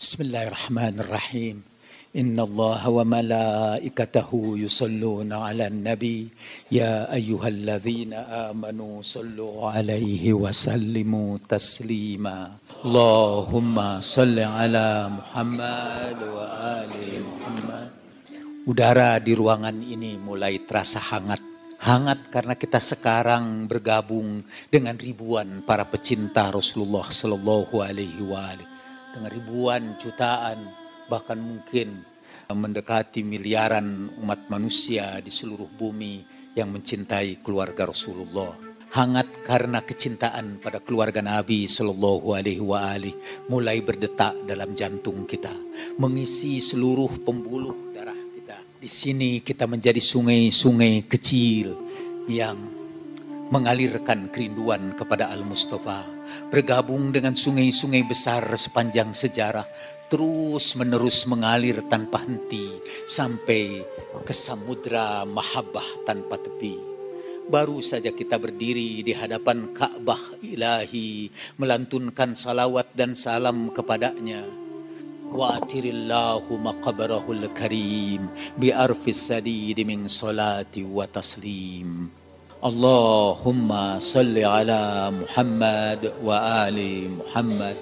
Bismillahirrahmanirrahim. Inna Allah wa malaikatahu yusalluna ala nabi. Ya ayyuhalladzina amanu sallu alaihi wa sallimu taslima. Allahumma salli ala Muhammad wa ali Muhammad. Udara di ruangan ini mulai terasa hangat. Hangat karena kita sekarang bergabung dengan ribuan para pecinta Rasulullah Sallallahu Alaihi Wasallam. Dengan ribuan, jutaan, bahkan mungkin mendekati miliaran umat manusia di seluruh bumi yang mencintai keluarga Rasulullah. Hangat karena kecintaan pada keluarga Nabi Sallallahu Alaihi Wasallam mulai berdetak dalam jantung kita, mengisi seluruh pembuluh darah kita. Di sini kita menjadi sungai-sungai kecil yang mengalirkan kerinduan kepada Al-Mustafa, bergabung dengan sungai-sungai besar sepanjang sejarah, terus menerus mengalir tanpa henti sampai ke samudra mahabbah tanpa tepi. Baru saja kita berdiri di hadapan Ka'bah ilahi, melantunkan salawat dan salam kepadanya. Wa atirillahu maqabarahul karim bi arfis sadid min salati wa taslim. Allahumma salli ala Muhammad wa ali Muhammad.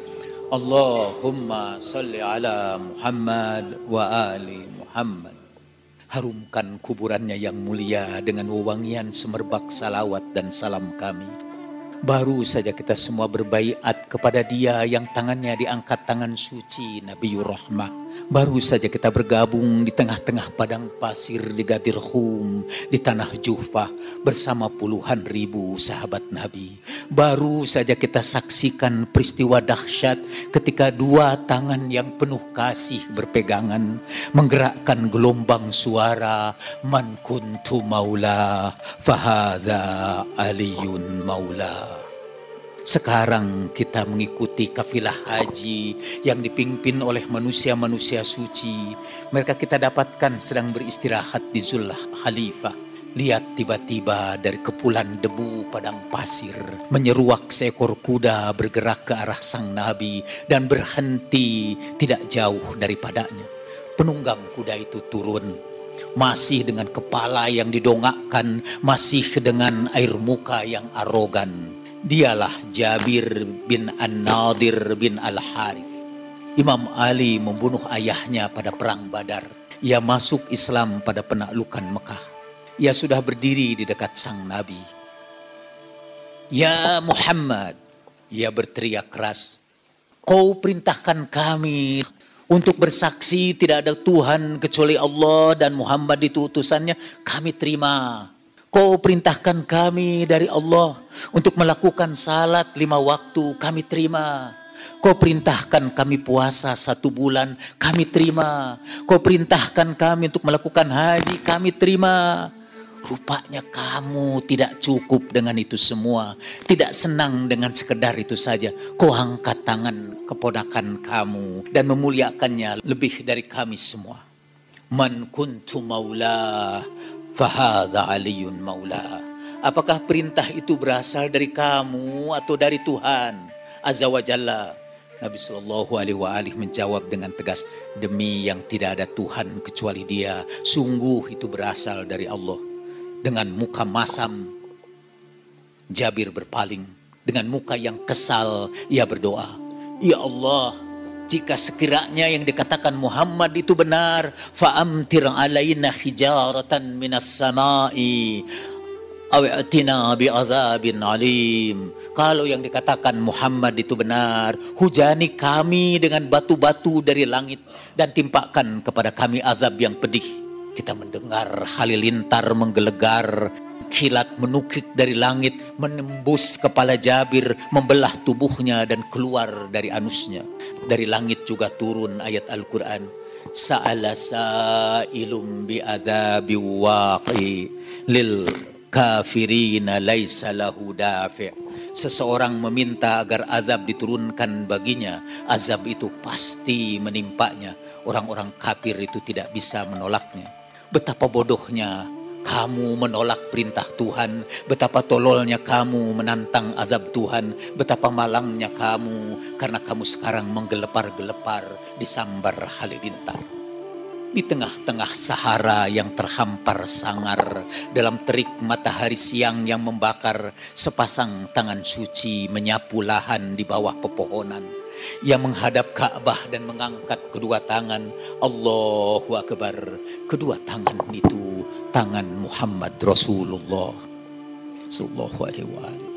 Allahumma salli ala Muhammad wa ali Muhammad. Harumkan kuburannya yang mulia dengan wewangian semerbak salawat dan salam kami. Baru saja kita semua berbaiat kepada dia yang tangannya diangkat tangan suci Nabiur Rahmah. Baru saja kita bergabung di tengah-tengah padang pasir di Ghadir Khum, di tanah Juhfah bersama puluhan ribu sahabat Nabi. Baru saja kita saksikan peristiwa dahsyat ketika dua tangan yang penuh kasih berpegangan, menggerakkan gelombang suara, man kuntu maula fahadha aliyun maula. Sekarang kita mengikuti kafilah haji yang dipimpin oleh manusia-manusia suci. Mereka kita dapatkan sedang beristirahat di Zul Khalifah. Lihat tiba-tiba dari kepulan debu padang pasir menyeruak seekor kuda bergerak ke arah sang Nabi dan berhenti tidak jauh daripadanya. Penunggang kuda itu turun, masih dengan kepala yang didongakkan, masih dengan air muka yang arogan. Dialah Jabir bin An-Nadir bin Al-Harith. Imam Ali membunuh ayahnya pada perang Badar. Ia masuk Islam pada penaklukan Mekah. Ia sudah berdiri di dekat sang Nabi. Ya Muhammad, ia berteriak keras, kau perintahkan kami untuk bersaksi tidak ada Tuhan kecuali Allah dan Muhammad itu utusannya, kami terima. Kau perintahkan kami dari Allah untuk melakukan salat 5 waktu, kami terima. Kau perintahkan kami puasa 1 bulan, kami terima. Kau perintahkan kami untuk melakukan haji, kami terima. Rupanya kamu tidak cukup dengan itu semua. Tidak senang dengan sekedar itu saja. Kau angkat tangan keponakan kamu dan memuliakannya lebih dari kami semua. Man kuntu maula fahadha aliyun maula. Apakah perintah itu berasal dari kamu atau dari Tuhan Azza wa Jalla? Nabi Sallallahu Alaihi Wasallam menjawab dengan tegas, demi yang tidak ada Tuhan kecuali Dia, sungguh itu berasal dari Allah. Dengan muka masam Jabir berpaling, dengan muka yang kesal ia berdoa, ya Allah, jika sekiranya yang dikatakan Muhammad itu benar, fa'amtir alaina hijaratan minas samai awi'atina bi'adzabin alim. Kalau yang dikatakan Muhammad itu benar, hujani kami dengan batu-batu dari langit dan timpakan kepada kami azab yang pedih. Kita mendengar halilintar menggelegar, kilat menukik dari langit, menembus kepala Jabir, membelah tubuhnya dan keluar dari anusnya. Dari langit juga turun ayat Al-Quran. Sa'ala sa'ilum bi'adhabi waqi lil kafirina laisa lahu dafi'. Seseorang meminta agar azab diturunkan baginya, azab itu pasti menimpanya. Orang-orang kafir itu tidak bisa menolaknya. Betapa bodohnya kamu menolak perintah Tuhan, betapa tololnya kamu menantang azab Tuhan, betapa malangnya kamu karena kamu sekarang menggelepar-gelepar di sambar halilintar. Di tengah-tengah Sahara yang terhampar sangar, dalam terik matahari siang yang membakar, sepasang tangan suci menyapu lahan di bawah pepohonan. Ia menghadap Ka'bah dan mengangkat kedua tangan. Allahu Akbar. Kedua tangan itu tangan Muhammad Rasulullah sallallahu alaihi wasallam.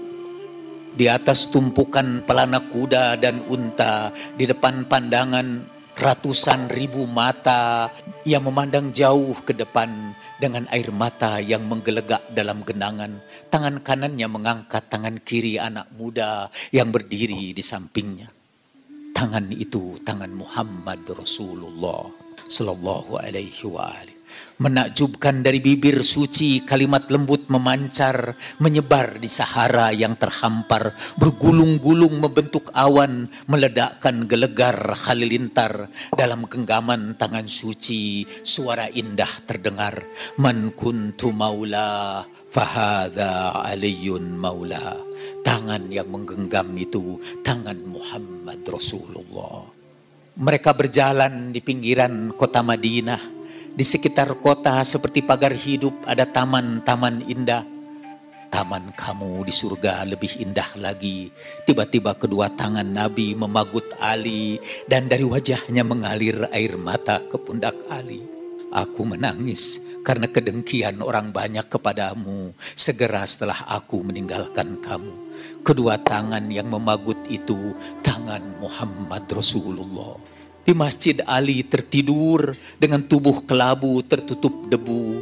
Di atas tumpukan pelana kuda dan unta, di depan pandangan ratusan ribu mata yang memandang jauh ke depan dengan air mata yang menggelegak dalam genangan. Tangan kanannya mengangkat tangan kiri anak muda yang berdiri di sampingnya. Tangan itu tangan Muhammad Rasulullah sallallahu alaihi wasallam. Menakjubkan dari bibir suci kalimat lembut memancar, menyebar di Sahara yang terhampar, bergulung-gulung membentuk awan, meledakkan gelegar halilintar. Dalam genggaman tangan suci, suara indah terdengar. Man kuntu maula, fahadha aliyun maula. Tangan yang menggenggam itu tangan Muhammad Rasulullah. Mereka berjalan di pinggiran kota Madinah. Di sekitar kota seperti pagar hidup ada taman-taman indah. Taman kamu di surga lebih indah lagi. Tiba-tiba kedua tangan Nabi memagut Ali dan dari wajahnya mengalir air mata ke pundak Ali. Aku menangis karena kedengkian orang banyak kepadamu segera setelah aku meninggalkan kamu. Kedua tangan yang memagut itu tangan Muhammad Rasulullah. Di Masjid Ali tertidur dengan tubuh kelabu tertutup debu.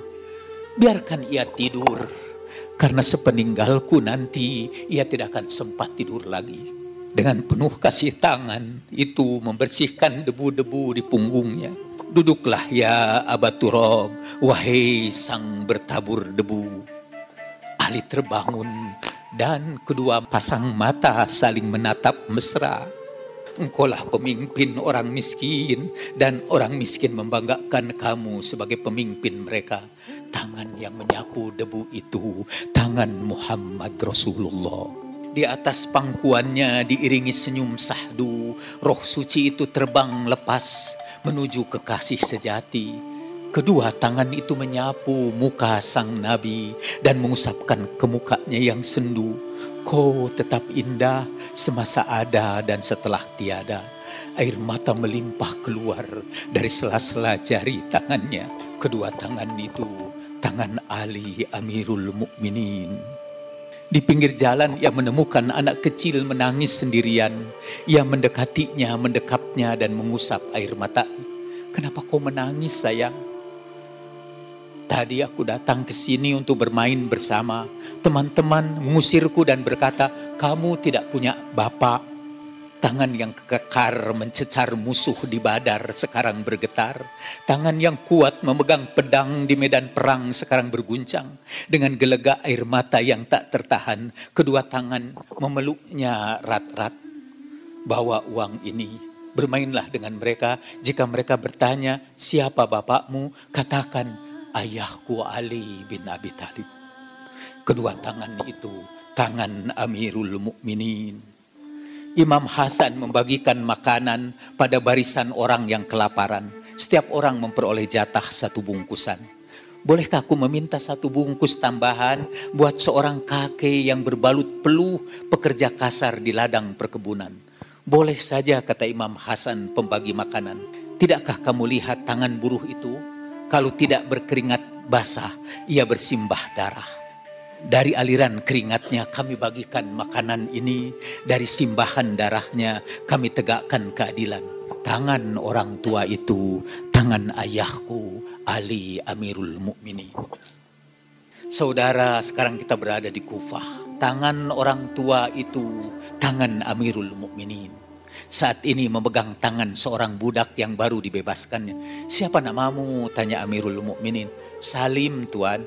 Biarkan ia tidur, karena sepeninggalku nanti ia tidak akan sempat tidur lagi. Dengan penuh kasih tangan itu membersihkan debu-debu di punggungnya. Duduklah ya Aba Turab, wahai sang bertabur debu. Ali terbangun dan kedua pasang mata saling menatap mesra. Engkaulah pemimpin orang miskin dan orang miskin membanggakan kamu sebagai pemimpin mereka. Tangan yang menyapu debu itu tangan Muhammad Rasulullah. Di atas pangkuannya diiringi senyum sahdu, roh suci itu terbang lepas menuju kekasih sejati. Kedua tangan itu menyapu muka sang Nabi dan mengusapkan ke mukanya yang sendu. Kau tetap indah semasa ada dan setelah tiada. Air mata melimpah keluar dari sela-sela jari tangannya. Kedua tangan itu tangan Ali Amirul Mukminin. Di pinggir jalan ia menemukan anak kecil menangis sendirian. Ia mendekatinya, mendekapnya dan mengusap air mata. Kenapa kau menangis sayang? Tadi aku datang ke sini untuk bermain bersama. Teman-teman mengusirku dan berkata, kamu tidak punya bapak. Tangan yang kekar mencecar musuh di Badar sekarang bergetar. Tangan yang kuat memegang pedang di medan perang sekarang berguncang. Dengan gelegak air mata yang tak tertahan, kedua tangan memeluknya rat-rat. Bawa uang ini, bermainlah dengan mereka. Jika mereka bertanya, siapa bapakmu? Katakan, ayahku Ali bin Abi Thalib. Kedua tangan itu tangan Amirul Mukminin. Imam Hasan membagikan makanan pada barisan orang yang kelaparan. Setiap orang memperoleh jatah satu bungkusan. Bolehkah aku meminta satu bungkus tambahan buat seorang kakek yang berbalut peluh pekerja kasar di ladang perkebunan? Boleh saja, kata Imam Hasan pembagi makanan. Tidakkah kamu lihat tangan buruh itu? Kalau tidak berkeringat basah, ia bersimbah darah. Dari aliran keringatnya kami bagikan makanan ini. Dari simbahan darahnya kami tegakkan keadilan. Tangan orang tua itu tangan ayahku Ali Amirul Mukminin. Saudara, sekarang kita berada di Kufah. Tangan orang tua itu tangan Amirul Mukminin. Saat ini memegang tangan seorang budak yang baru dibebaskannya. Siapa namamu? Tanya Amirul Mukminin. Salim, Tuan.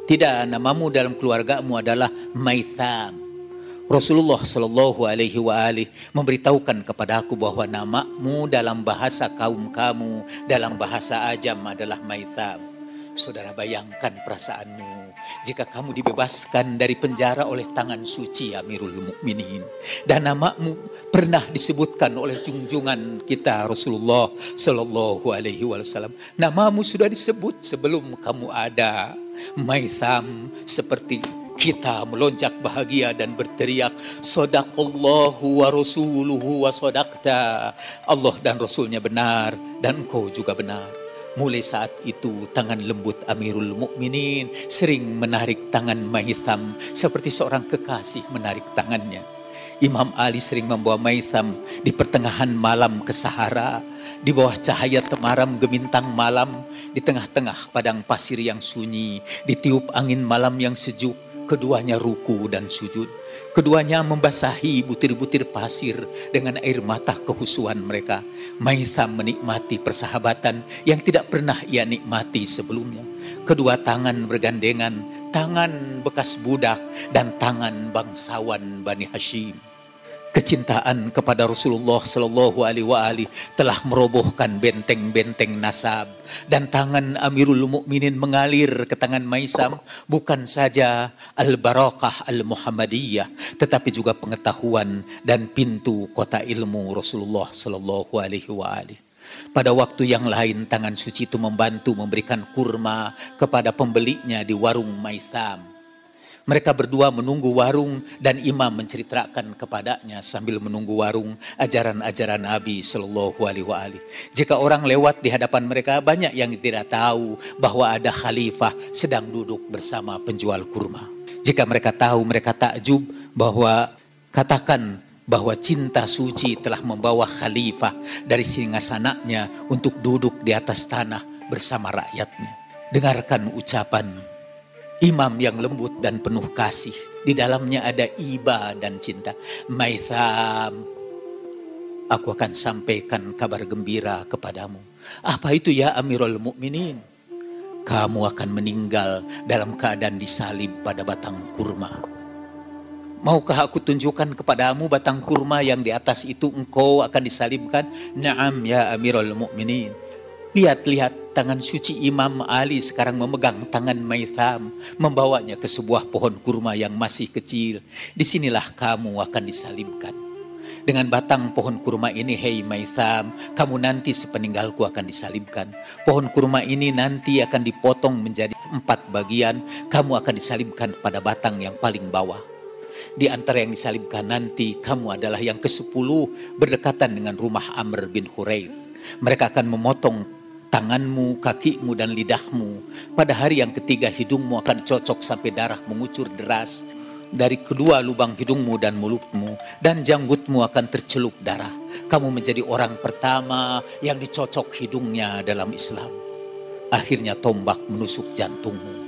Tidak, namamu dalam keluargamu adalah Maitham. Rasulullah Shallallahu Alaihi Wasallam memberitahukan kepadaku bahwa namamu dalam bahasa kaum kamu, dalam bahasa Ajam adalah Maitham. Saudara, bayangkan perasaanmu jika kamu dibebaskan dari penjara oleh tangan suci Amirul Mukminin, dan namamu pernah disebutkan oleh junjungan kita Rasulullah Sallallahu Alaihi Wasallam. Namamu sudah disebut sebelum kamu ada. Maitham, seperti kita melonjak bahagia dan berteriak, Sadaqallahu wa rasuluhu wa sadaqta. Allah dan Rasulnya benar dan engkau juga benar. Mulai saat itu tangan lembut Amirul Mukminin sering menarik tangan Maitham seperti seorang kekasih menarik tangannya. Imam Ali sering membawa Maitham di pertengahan malam ke Sahara, di bawah cahaya temaram gemintang malam, di tengah-tengah padang pasir yang sunyi, ditiup angin malam yang sejuk. Keduanya ruku dan sujud. Keduanya membasahi butir-butir pasir dengan air mata kehusuan mereka. Maitham menikmati persahabatan yang tidak pernah ia nikmati sebelumnya. Kedua tangan bergandengan, tangan bekas budak dan tangan bangsawan Bani Hashim. Kecintaan kepada Rasulullah Sallallahu Alaihi Wasallam telah merobohkan benteng-benteng nasab, dan tangan Amirul Mukminin mengalir ke tangan Maitham bukan saja al-barakah al-Muhammadiyah, tetapi juga pengetahuan dan pintu kota ilmu Rasulullah Sallallahu Alaihi Wasallam. Pada waktu yang lain tangan suci itu membantu memberikan kurma kepada pembelinya di warung Maitham. Mereka berdua menunggu warung dan imam menceritakan kepadanya sambil menunggu warung ajaran-ajaran Nabi Sallallahu Alaihi Wasallam. Jika orang lewat di hadapan mereka, banyak yang tidak tahu bahwa ada khalifah sedang duduk bersama penjual kurma. Jika mereka tahu, mereka takjub bahwa katakan bahwa cinta suci telah membawa khalifah dari singgasananya untuk duduk di atas tanah bersama rakyatnya. Dengarkan ucapan imam yang lembut dan penuh kasih. Di dalamnya ada iba dan cinta. Maitham, aku akan sampaikan kabar gembira kepadamu. Apa itu ya Amirul Mukminin? Kamu akan meninggal dalam keadaan disalib pada batang kurma. Maukah aku tunjukkan kepadamu batang kurma yang di atas itu engkau akan disalibkan? Naam ya Amirul Mukminin. Lihat-lihat, tangan suci Imam Ali sekarang memegang tangan Maitham, membawanya ke sebuah pohon kurma yang masih kecil. Disinilah kamu akan disalibkan. Dengan batang pohon kurma ini, hei Maitham, kamu nanti sepeninggalku akan disalibkan. Pohon kurma ini nanti akan dipotong menjadi 4 bagian. Kamu akan disalibkan pada batang yang paling bawah. Di antara yang disalibkan nanti, kamu adalah yang ke-10 berdekatan dengan rumah Amr bin Huraith. Mereka akan memotong tanganmu, kakimu, dan lidahmu. Pada hari yang ketiga, hidungmu akan cocok sampai darah mengucur deras dari kedua lubang hidungmu dan mulutmu, dan janggutmu akan tercelup darah. Kamu menjadi orang pertama yang dicocok hidungnya dalam Islam. Akhirnya tombak menusuk jantungmu.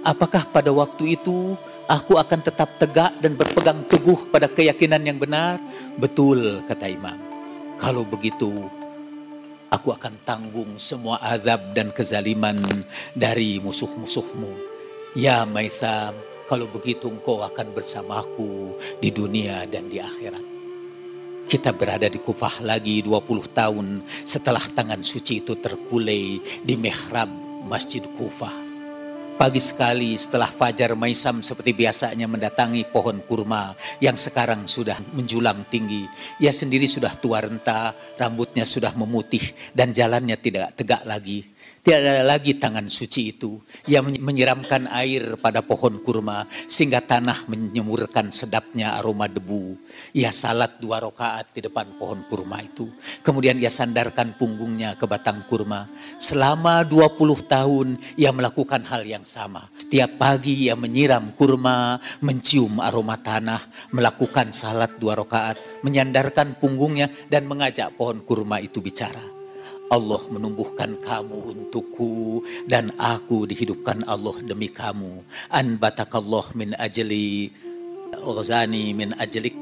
Apakah pada waktu itu aku akan tetap tegak dan berpegang teguh pada keyakinan yang benar? Betul, kata imam. Kalau begitu, aku akan tanggung semua azab dan kezaliman dari musuh-musuhmu. Ya Maitham, kalau begitu engkau akan bersamaku di dunia dan di akhirat. Kita berada di Kufah lagi 20 tahun setelah tangan suci itu terkulai di mihrab Masjid Kufah. Pagi sekali setelah fajar, Maitham seperti biasanya mendatangi pohon kurma yang sekarang sudah menjulang tinggi. Ia sendiri sudah tua renta, rambutnya sudah memutih dan jalannya tidak tegak lagi. Tidak ada lagi tangan suci itu. Ia menyiramkan air pada pohon kurma sehingga tanah menyemburkan sedapnya aroma debu. Ia salat 2 rakaat di depan pohon kurma itu. Kemudian ia sandarkan punggungnya ke batang kurma. Selama 20 tahun ia melakukan hal yang sama. Setiap pagi ia menyiram kurma, mencium aroma tanah, melakukan salat 2 rakaat, menyandarkan punggungnya dan mengajak pohon kurma itu bicara. Allah menumbuhkan kamu untukku dan aku dihidupkan Allah demi kamu. Anbatakallah min ajli ghazani min ajlik.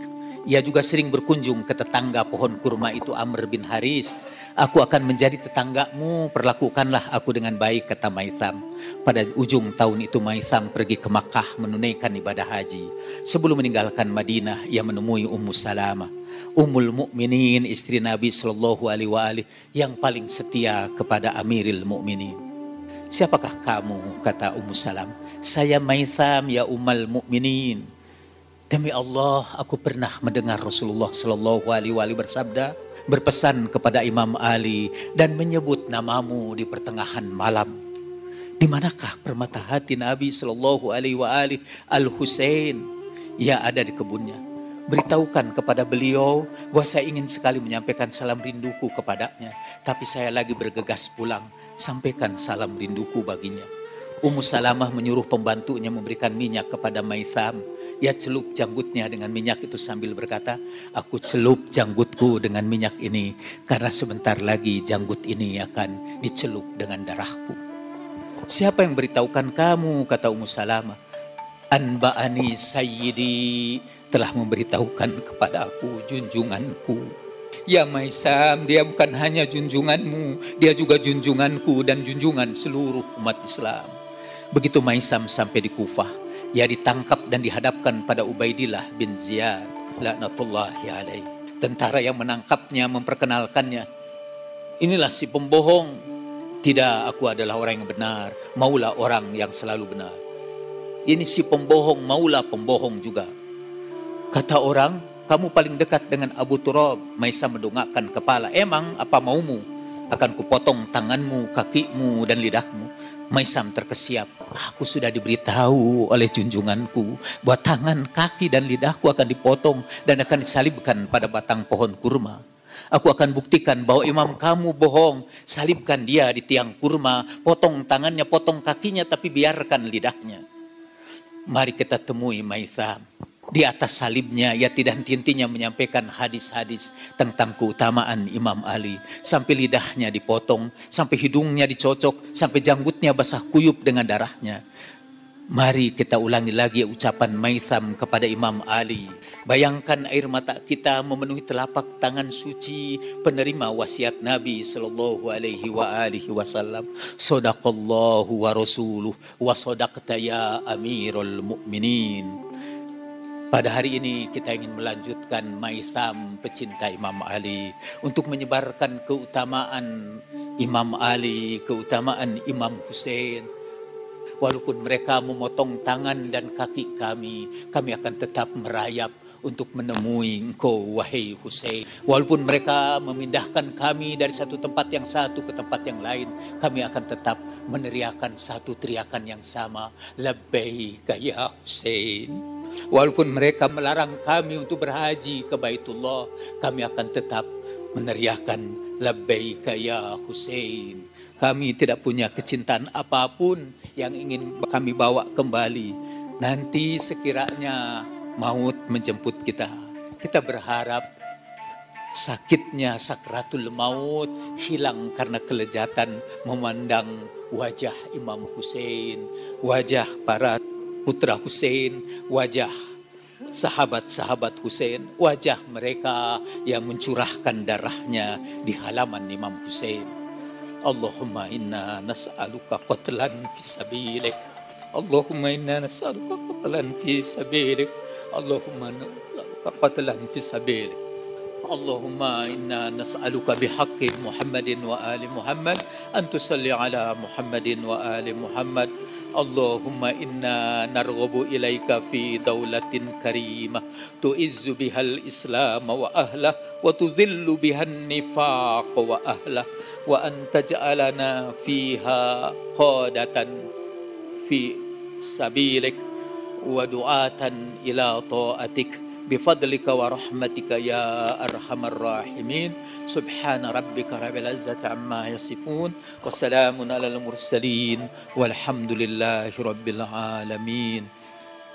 Ia juga sering berkunjung ke tetangga pohon kurma itu, Amr bin Haris. Aku akan menjadi tetanggamu, perlakukanlah aku dengan baik, kata Maitham. Pada ujung tahun itu Maitham pergi ke Makkah menunaikan ibadah haji. Sebelum meninggalkan Madinah, ia menemui Ummu Salamah, Ummul Mukminin, istri Nabi Sallallahu Alaihi Wasallam yang paling setia kepada Amiril Mukminin. Siapakah kamu? Kata Ummu Salam. Saya Maitham ya Ummal Mukminin. Demi Allah, aku pernah mendengar Rasulullah Shallallahu Alaihi Wasallam bersabda, berpesan kepada Imam Ali dan menyebut namamu di pertengahan malam. Di manakah permata hati Nabi Shallallahu Alaihi Wasallam? Al Husain, ia ada di kebunnya. Beritahukan kepada beliau bahwa saya ingin sekali menyampaikan salam rinduku kepadanya, tapi saya lagi bergegas pulang. Sampaikan salam rinduku baginya. Ummu Salamah menyuruh pembantunya memberikan minyak kepada Maitham. Ia celup janggutnya dengan minyak itu sambil berkata, aku celup janggutku dengan minyak ini karena sebentar lagi janggut ini akan dicelup dengan darahku. Siapa yang beritahukan kamu? Kata Ummu Salamah. Anba'ani sayyidi, telah memberitahukan kepada aku junjunganku. Ya Maitham, dia bukan hanya junjunganmu, dia juga junjunganku dan junjungan seluruh umat Islam. Begitu Maitham sampai di Kufah, ia ditangkap dan dihadapkan pada Ubaidillah bin Ziyad laknatullahi alaih. Tentara yang menangkapnya memperkenalkannya. Inilah si pembohong. Tidak, aku adalah orang yang benar. Maulah orang yang selalu benar. Ini si pembohong, maulah pembohong juga. Kata orang, kamu paling dekat dengan Abu Turab. Maitham mendongakkan kepala. Emang apa maumu? Akan kupotong tanganmu, kakimu dan lidahmu. Maitham terkesiap. Aku sudah diberitahu oleh junjunganku bahwa tangan, kaki dan lidahku akan dipotong dan akan disalibkan pada batang pohon kurma. Aku akan buktikan bahwa imam kamu bohong. Salibkan dia di tiang kurma, potong tangannya, potong kakinya, tapi biarkan lidahnya. Mari kita temui Maitham. Di atas salibnya, ia tidak henti-hentinya menyampaikan hadis-hadis tentang keutamaan Imam Ali. Sampai lidahnya dipotong, sampai hidungnya dicocok, sampai janggutnya basah kuyup dengan darahnya. Mari kita ulangi lagi ucapan Maitham kepada Imam Ali. Bayangkan air mata kita memenuhi telapak tangan suci penerima wasiat Nabi Sallallahu Alaihi Wasallam. Sadaqallahu wa rasuluh wa sadaqta ya amirul mu'minin. Pada hari ini kita ingin melanjutkan Maitham pecinta Imam Ali untuk menyebarkan keutamaan Imam Ali, keutamaan Imam Husain. Walaupun mereka memotong tangan dan kaki kami akan tetap merayap untuk menemui engkau wahai Husain. Walaupun mereka memindahkan kami dari satu tempat yang satu ke tempat yang lain, kami akan tetap meneriakan satu teriakan yang sama, labbaika ya Husain. Walaupun mereka melarang kami untuk berhaji ke Baitullah, kami akan tetap meneriakan labbaika ya Husain. Kami tidak punya kecintaan apapun yang ingin kami bawa kembali. Nanti sekiranya maut menjemput kita, kita berharap sakitnya sakratul maut hilang karena kelezatan memandang wajah Imam Husain, wajah para putra Husain, wajah sahabat-sahabat Husain, wajah mereka yang mencurahkan darahnya di halaman Imam Husain. Allahumma inna nas'aluka qatlan fi sabilik. Allahumma inna nas'aluka qatlan fi sabilik. Allahumma nas'aluka qatlan fi sabilik. Allahumma inna nas'aluka bihaqqi Muhammadin wa ali Muhammad an tusalli ala Muhammadin wa ali Muhammad. Allahumma inna narghabu ilaika fi daulatin karimah tu'izzu bihal islam wa ahlah wa tudhillu bihan nifaq wa ahlah wa anta ja'alana fiha qadatan fi sabilik wa du'atan ila ta'atik bifadlika wa rahmatika ya arhamar rahimin. Subhana rabbika rabbil izzati amma yasifun wa salamun alal mursalin walhamdulillahi rabbil alamin.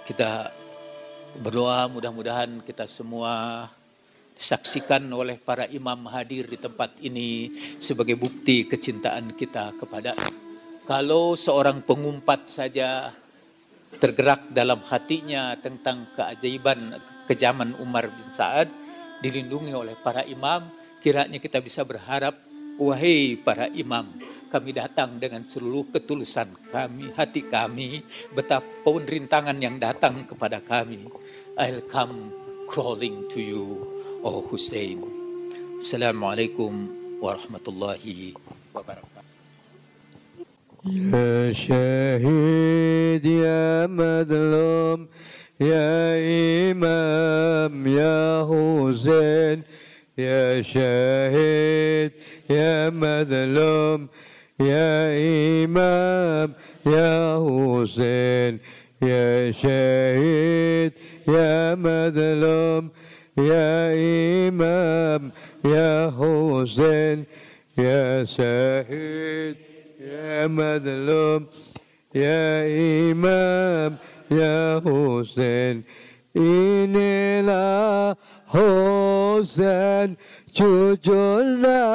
Kita berdoa mudah-mudahan kita semua disaksikan oleh para imam hadir di tempat ini sebagai bukti kecintaan kita kepada. Kalau seorang pengumpat saja tergerak dalam hatinya tentang keajaiban kejaman Umar bin Sa'ad dilindungi oleh para imam, kiranya kita bisa berharap, wahai para imam, kami datang dengan seluruh ketulusan kami, hati kami, betapapun rintangan yang datang kepada kami, I'll come crawling to you, oh Hussein. Assalamualaikum warahmatullahi wabarakatuh. يا شهيد يا مظلوم يا إمام يا حسين يا شهيد يا مظلوم يا إمام يا حسين يا شهيد يا مظلوم يا إمام يا حسين يا شهيد يا مظلوم يا إمام يا حسين inilah Husain cucunya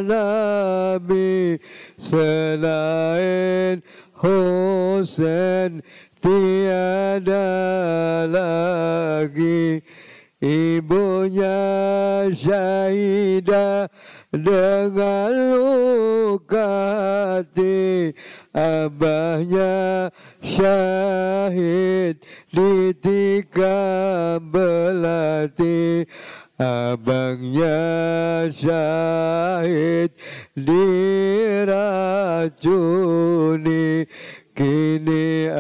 Nabi selain Husain tiada lagi ibunya syahidah dengan luka hati abahnya syahid ditikam belati abangnya syahid diracuni kini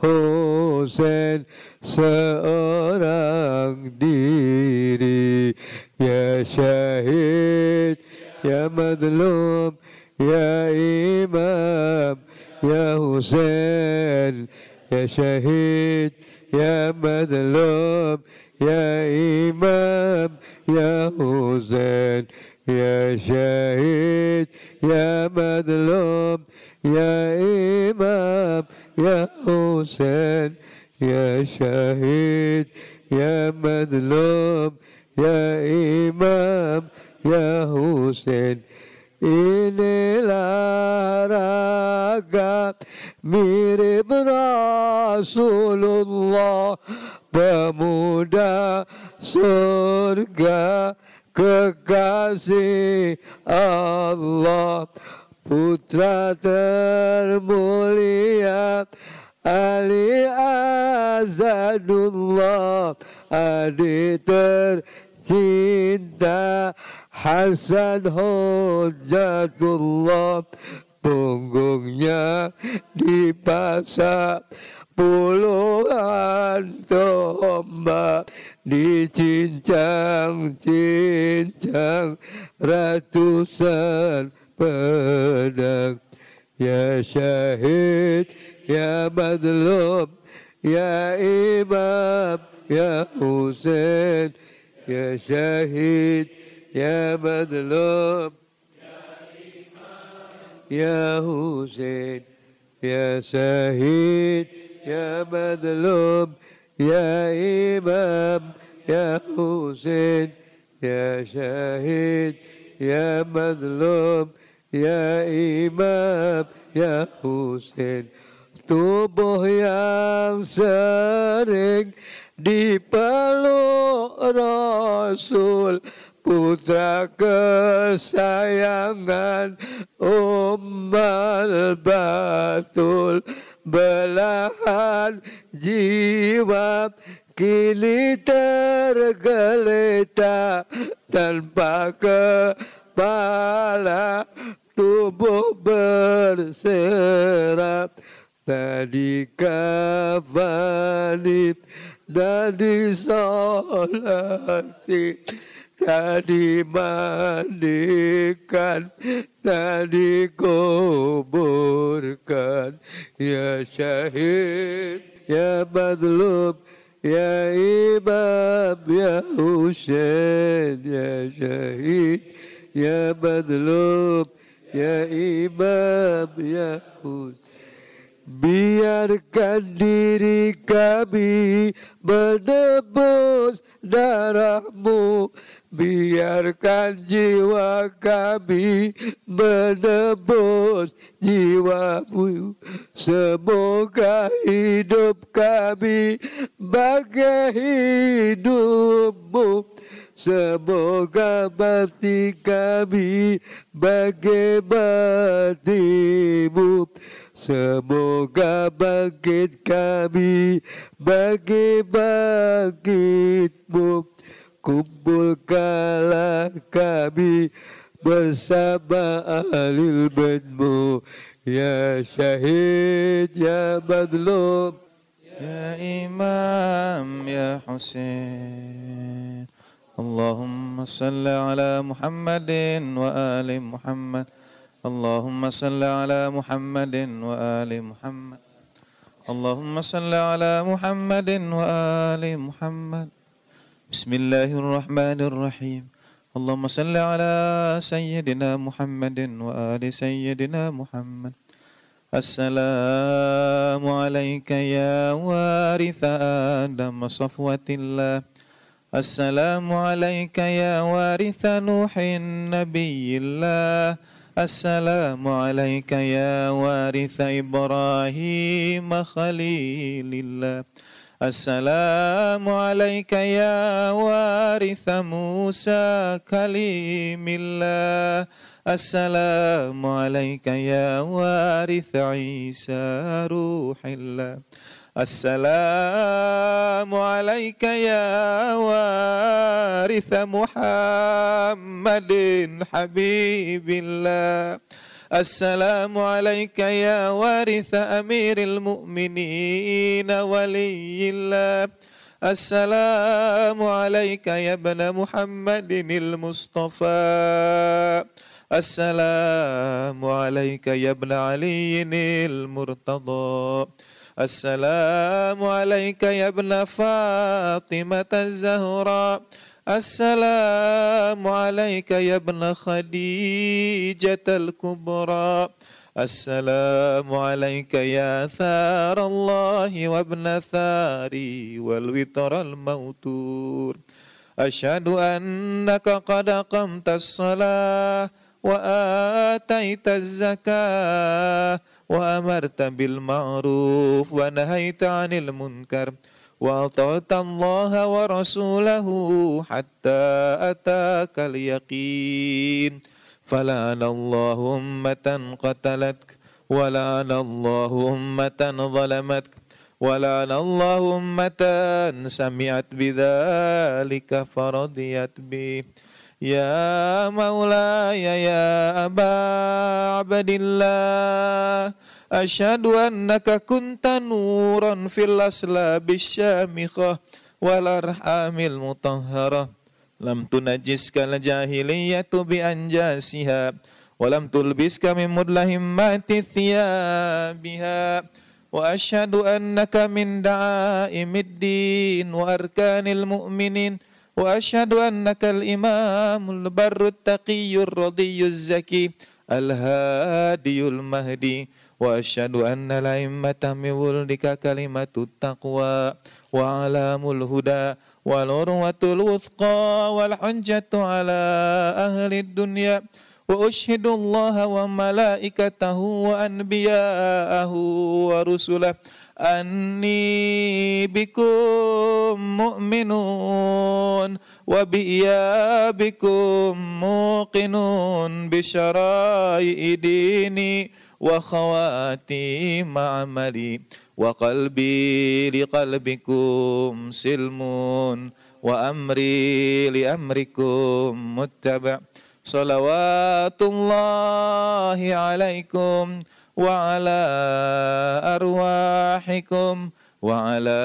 Al-Husain seorang diri ya syahid ya madlum ya imam ya Husain ya syahid ya madlum ya imam ya Husain ya syahid ya madlum ya imam ya Husain ya syahid ya madlum ya imam ya Husain inilah raga mirip Rasulullah pemuda surga kekasih Allah putra termulia Ali Azadullah adik tercinta Hasan Hujjatullah punggungnya dipasang puluhan tombak dicincang-cincang ratusan pedang ya syahid ya madlum ya imam ya Husain ya syahid ya madlum ya Husain ya syahid ya madlum ya imam ya Husain ya syahid ya madlum ya imam ya Husain tubuh yang sering dipeluk Rasul putra kesayangan Ummal Batul belahan jiwa kini tergeletak tanpa kepala tubuh berserat tadi kafani dan disolati tadi mandikan tadi kuburkan ya syahid ya madlum ya imam ya Husain ya syahid ya madlum ya imam ya Husain biarkan diri kami menebus darahmu biarkan jiwa kami menebus jiwamu semoga hidup kami bagai hidupmu semoga mati kami bagai matimu semoga bangkit kami bagi bangkitmu kumpulkanlah kami bersama ahli baitmu Ya syahid ya madlum Ya Imam ya Husain. Allahumma salli ala Muhammadin wa ali Muhammad. Allahumma salli ala Muhammadin wa ali Muhammad. Allahumma salli ala Muhammadin wa ali Muhammad. Bismillahirrahmanirrahim. Allahumma salli ala Sayyidina Muhammadin wa ali Sayyidina Muhammad. Assalamu alayka ya waritha Adam safwatillah. Assalamu alayka ya waritha Nuhin nabiyillah. Assalamu alayka ya waritha Ibrahim khalilillah. Assalamu alayka ya waritha Musa kalimillah. Assalamu alayka ya waritha Isa ruhillah. Assalamu alayka ya waritha Muhammadin habibillah. Assalamu alayka ya waritha amiril mu'minin waliyillah. Assalamu alayka ya ibna Muhammadinil Mustafa. Assalamu alayka ya ibna Aliyinil Murtada. Assalamu alayka ya ibna Fatimata Zahra. Assalamu alayka ya ibna Khadijatal Kubra. Assalamu alayka ya tharallahi wa ibna thari wal witral mautur. Ashhadu annaka qad aqamtas salah wa ataitaz zakah wa amarta bil ma'ruf wa nahaita 'anil munkar wa ata'ta Allah wa rasulahu hatta atakal yaqin. Fala'ana Allahu ummatan qatalatk wa la'ana Allahu ummatan zalamatk wa la'ana Allahu ummatan sami'at bidzalika faradiyat bih. Ya Maulaya ya Aba Abdillah, asyhadu annaka kunta nuran fil aslabis syamikhah wal arhamil mutahharah. Lam tunajjiska al jahiliyatu bi anjasiha wa lam tulbiska min mudlahimmati thiyabiha. Wa asyhadu annaka min da'aimiddin wa arkanil mu'minin. Wa asyhadu annaka al-imamul barrut taqiyyur radiyuz zaki al-hadiyul mahdi. Wa asyhadu anna la'immata min wuldika kalimatut taqwa wa alamul huda wal urwatul wuthqa wal hujjatu ala ahli dunya. Wa ushhidu Allah wa malaikatahu wa anbiya'ahu wa rusulah anni bikum mu'minun wa biyabikum muqinun bisyara'i dini wa khawati ma'amali wa qalbi liqalbikum silmun wa amri li amrikum muttaba'. Salawatullahi alaikum wa ala arwahikum wa ala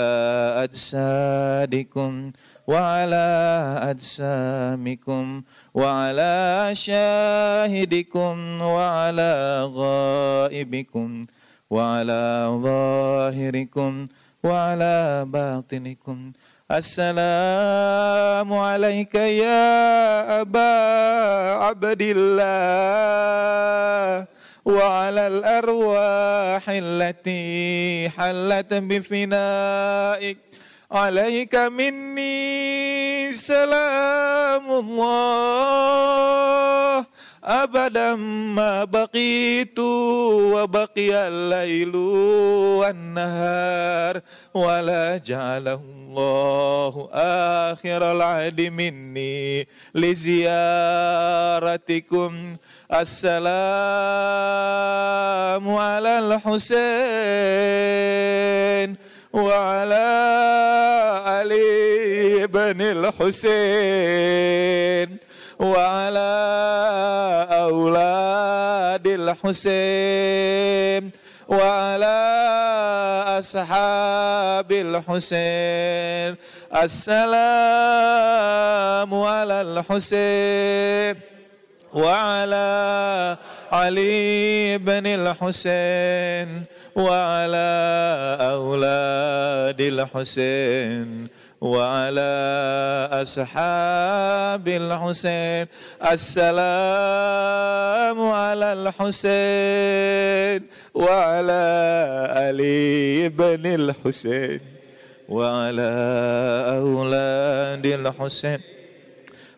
ajsadikum wa ala ajsamikum wa ala syahidikum wa ala ghaibikum wa ala zahirikum wa ala batinikum. Assalamu alayka ya Aba Abdillah wa alal arwahi allati halat bifinaik. Alayka minni salamullah abadan ma baqitu wa baqiyal lailu wan nahar wa la ja'alahu Allahu akhiral adi minni li ziyaratikum. Assalamu alal Husain wa ala Ali ibn al-Husain wa ala aulad الحسين وعلى أصحاب الحسين السلام على الحسين وعلى علي بن الحسين وعلى أولاد الحسين وعلى أصحاب الحسين السلام على الحسين وعلى علي بن الحسين وعلى أولاد الحسين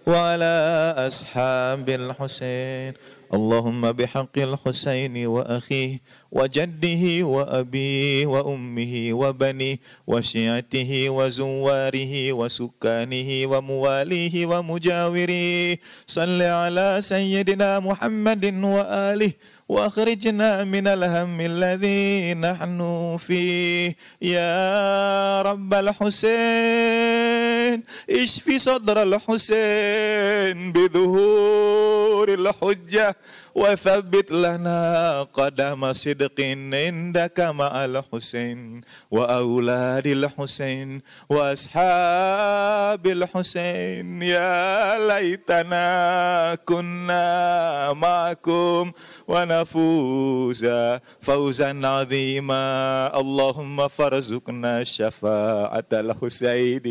وعلى أصحاب الحسين اللهم بحق الحسين وأخيه وجده وأبيه وأمه وبنيه وشيعته وزواره وسكانه ومواليه ومجاوريه صل على سيدنا محمد وآله وأخرجنا من الهم الذي نحن فيه يا رب الحسين اشف صدر الحسين بظهور الحجة وثبت لنا قدم صدق عندك مع الحسين وأولاد الحسين وأصحاب الحسين يا ليتنا كنا معكم ونفوز فوزا عظيما اللهم فارزقنا شفاعة الحسين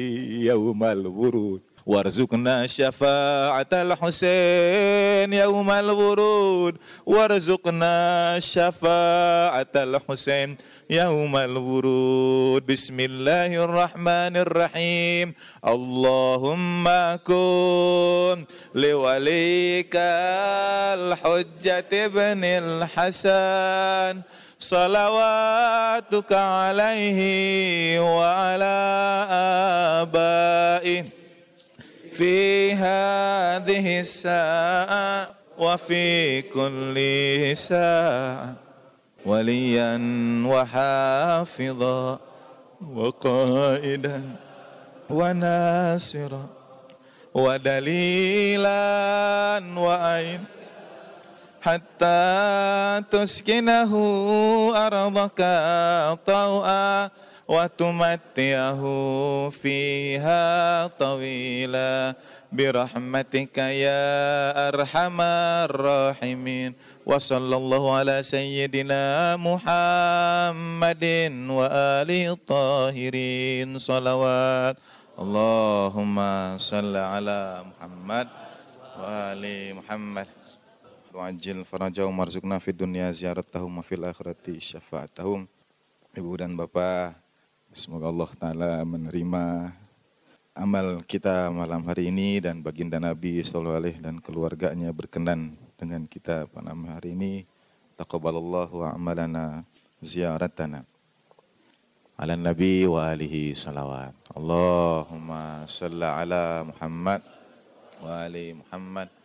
يوم الورود وارزقنا شفاعة الحسين يوم الورود وارزقنا شفاعة الحسين يوم الورود بسم الله الرحمن الرحيم اللهم كن لوليك الحجة ابن الحسن صلواتك عليه وعلى آبائه في هذه الساعة وفي كل ساعة وليا وحافظا وقائدا وناصرا ودليلا وعين حتى تسكنه أرضك طوعا وتمتعه فيها طويلا برحمتك يا أرحم الراحمين وصلى الله على سيدنا محمد وآله الطاهرين صلوات اللهم صل على محمد وآل محمد وعجل farajahum warzuqna fid dunya ziyaratahum wa fil akhirati syafaatahum. Ibu dan Bapak, semoga Allah Ta'ala menerima amal kita malam hari ini dan baginda Nabi sallallahu alaihi dan keluarganya berkenan dengan kita pada malam hari ini. Taqabbalallahu amalana ziyaratana. Ala Nabi wa alihi salawat. Allahumma salli ala Muhammad wa ali Muhammad